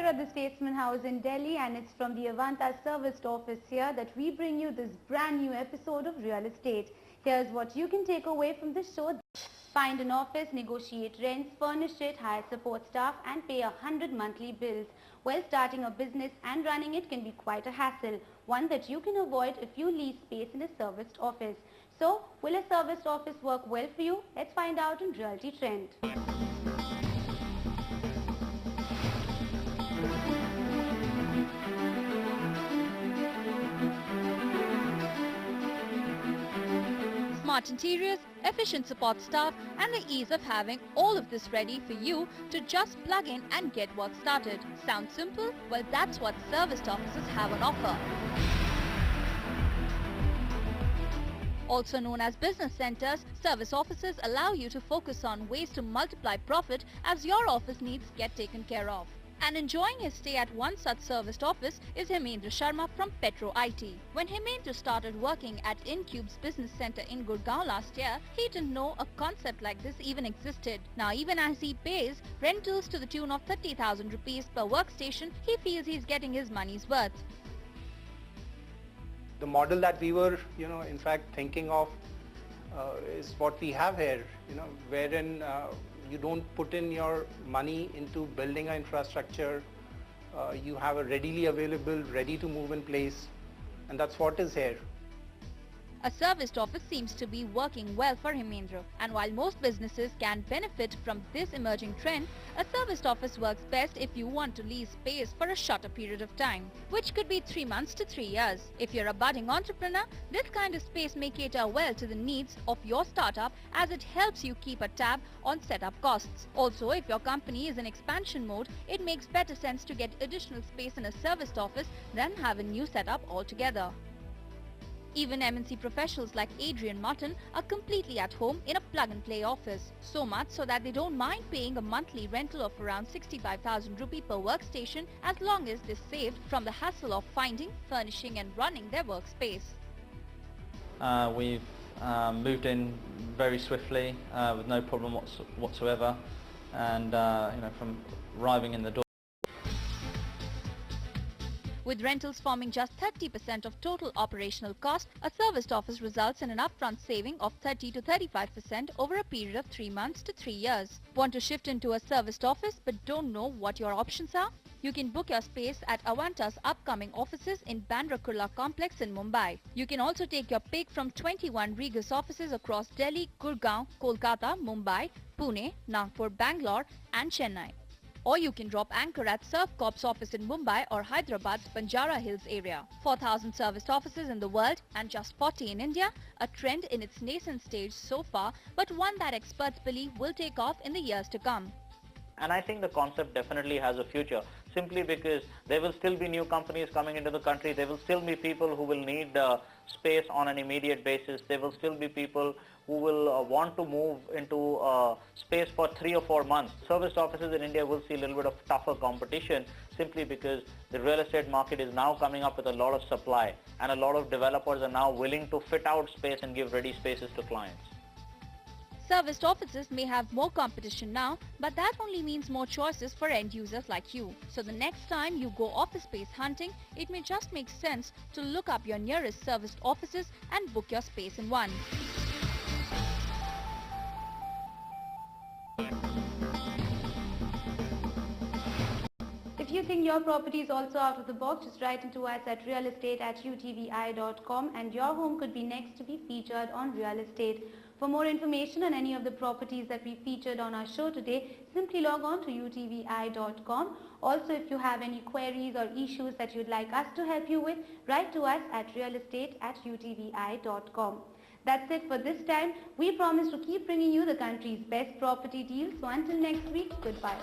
here at the Statesman House in Delhi, and it's from the Avanta Serviced office here that we bring you this brand new episode of Real Estate. Here's what you can take away from the show. Find an office, negotiate rents, furnish it, hire support staff and pay 100 monthly bills. Well, starting a business and running it can be quite a hassle, one that you can avoid if you lease space in a serviced office. So, will a serviced office work well for you? Let's find out in Realty Trend. Smart interiors, efficient support staff and the ease of having all of this ready for you to just plug in and get work started. Sounds simple? Well, that's what serviced offices have on offer. Also known as business centers, service offices allow you to focus on ways to multiply profit as your office needs get taken care of. And enjoying his stay at one such serviced office is Hemendra Sharma from Petro IT. When Hemendra started working at InCube's business center in Gurgaon last year, he didn't know a concept like this even existed. Now even as he pays rentals to the tune of 30,000 rupees per workstation, he feels he's getting his money's worth. The model that we were, in fact thinking of is what we have here, wherein you don't put in your money into building an infrastructure, you have a readily available, ready to move in place, and that's what is here. A serviced office seems to be working well for Hemendra, and while most businesses can benefit from this emerging trend, a serviced office works best if you want to lease space for a shorter period of time, which could be 3 months to 3 years. If you're a budding entrepreneur, this kind of space may cater well to the needs of your startup as it helps you keep a tab on setup costs. Also, if your company is in expansion mode, it makes better sense to get additional space in a serviced office than have a new setup altogether. Even MNC professionals like Adrian Martin are completely at home in a plug-and-play office. So much so that they don't mind paying a monthly rental of around 65,000 rupee per workstation as long as they're saved from the hassle of finding, furnishing and running their workspace. We've moved in very swiftly with no problem whatsoever, and from arriving in the door. With rentals forming just 30% of total operational cost, a serviced office results in an upfront saving of 30 to 35% over a period of 3 months to 3 years. Want to shift into a serviced office but don't know what your options are? You can book your space at Avanta's upcoming offices in Bandra Kurla complex in Mumbai. You can also take your pick from 21 Regus offices across Delhi, Gurgaon, Kolkata, Mumbai, Pune, Nagpur, Bangalore and Chennai. Or you can drop anchor at Surf Corp's office in Mumbai or Hyderabad's Banjara Hills area. 4,000 serviced offices in the world and just 40 in India, a trend in its nascent stage so far, but one that experts believe will take off in the years to come. And I think the concept definitely has a future, simply because there will still be new companies coming into the country. There will still be people who will need space on an immediate basis. There will still be people who will want to move into space for 3 or 4 months. Serviced offices in India will see a little bit of tougher competition simply because the real estate market is now coming up with a lot of supply, and a lot of developers are now willing to fit out space and give ready spaces to clients. Serviced offices may have more competition now, but that only means more choices for end users like you. So the next time you go office space hunting, it may just make sense to look up your nearest serviced offices and book your space in one. If you think your property is also out of the box, just write into us at realestate@utvi.com and your home could be next to be featured on Real Estate. For more information on any of the properties that we featured on our show today, simply log on to utvi.com. Also, if you have any queries or issues that you'd like us to help you with, write to us at realestate@utvi.com. That's it for this time. We promise to keep bringing you the country's best property deals. So until next week, goodbye.